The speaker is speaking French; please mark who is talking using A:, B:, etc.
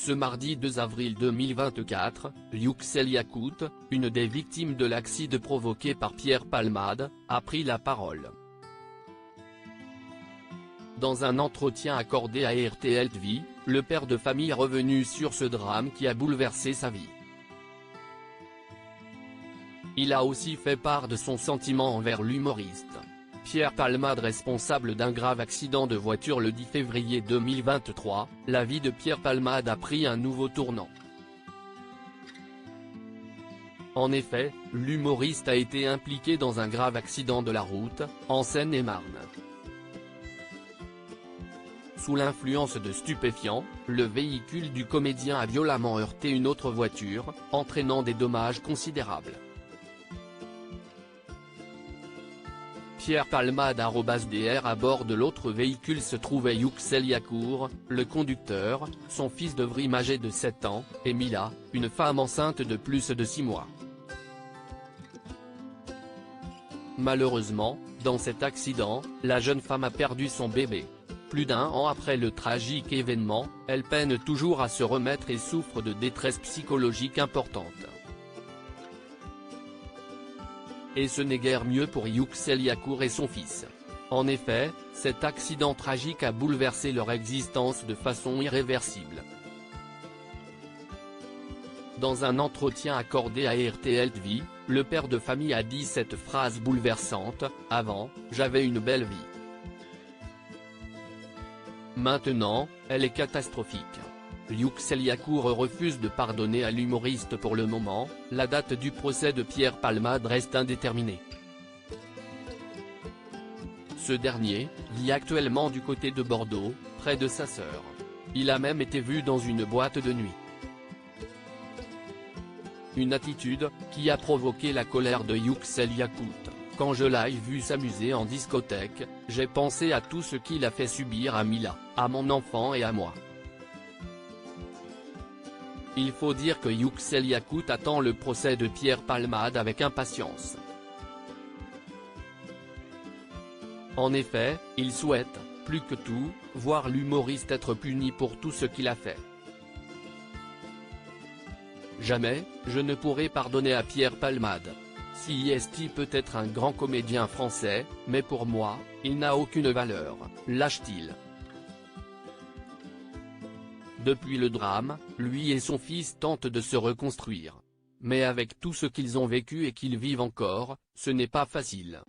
A: Ce mardi 2 avril 2024, Yüksel Yakut, une des victimes de l'accident provoqué par Pierre Palmade, a pris la parole. Dans un entretien accordé à RTL TV, le père de famille est revenu sur ce drame qui a bouleversé sa vie. Il a aussi fait part de son sentiment envers l'humoriste. Pierre Palmade, responsable d'un grave accident de voiture le 10 février 2023, la vie de Pierre Palmade a pris un nouveau tournant. En effet, l'humoriste a été impliqué dans un grave accident de la route, en Seine-et-Marne. Sous l'influence de stupéfiants, le véhicule du comédien a violemment heurté une autre voiture, entraînant des dommages considérables. Pierre Palmade _dr à bord de l'autre véhicule se trouvait Yüksel Yakut, le conducteur, son fils de Vrim âgé de 7 ans, et Mila, une femme enceinte de plus de 6 mois. Malheureusement, dans cet accident, la jeune femme a perdu son bébé. Plus d'un an après le tragique événement, elle peine toujours à se remettre et souffre de détresse psychologique importante. Et ce n'est guère mieux pour Yüksel Yakut et son fils. En effet, cet accident tragique a bouleversé leur existence de façon irréversible. Dans un entretien accordé à RTL TV, le père de famille a dit cette phrase bouleversante: « Avant, j'avais une belle vie. Maintenant, elle est catastrophique ». Yüksel Yakut refuse de pardonner à l'humoriste pour le moment, la date du procès de Pierre Palmade reste indéterminée. Ce dernier vit actuellement du côté de Bordeaux, près de sa sœur. Il a même été vu dans une boîte de nuit. Une attitude qui a provoqué la colère de Yüksel Yakut. « Quand je l'ai vu s'amuser en discothèque, j'ai pensé à tout ce qu'il a fait subir à Mila, à mon enfant et à moi. » Il faut dire que Yüksel Yakut attend le procès de Pierre Palmade avec impatience. En effet, il souhaite, plus que tout, voir l'humoriste être puni pour tout ce qu'il a fait. « Jamais, je ne pourrai pardonner à Pierre Palmade. CIST peut être un grand comédien français, mais pour moi, il n'a aucune valeur, lâche-t-il. » Depuis le drame, lui et son fils tentent de se reconstruire. Mais avec tout ce qu'ils ont vécu et qu'ils vivent encore, ce n'est pas facile.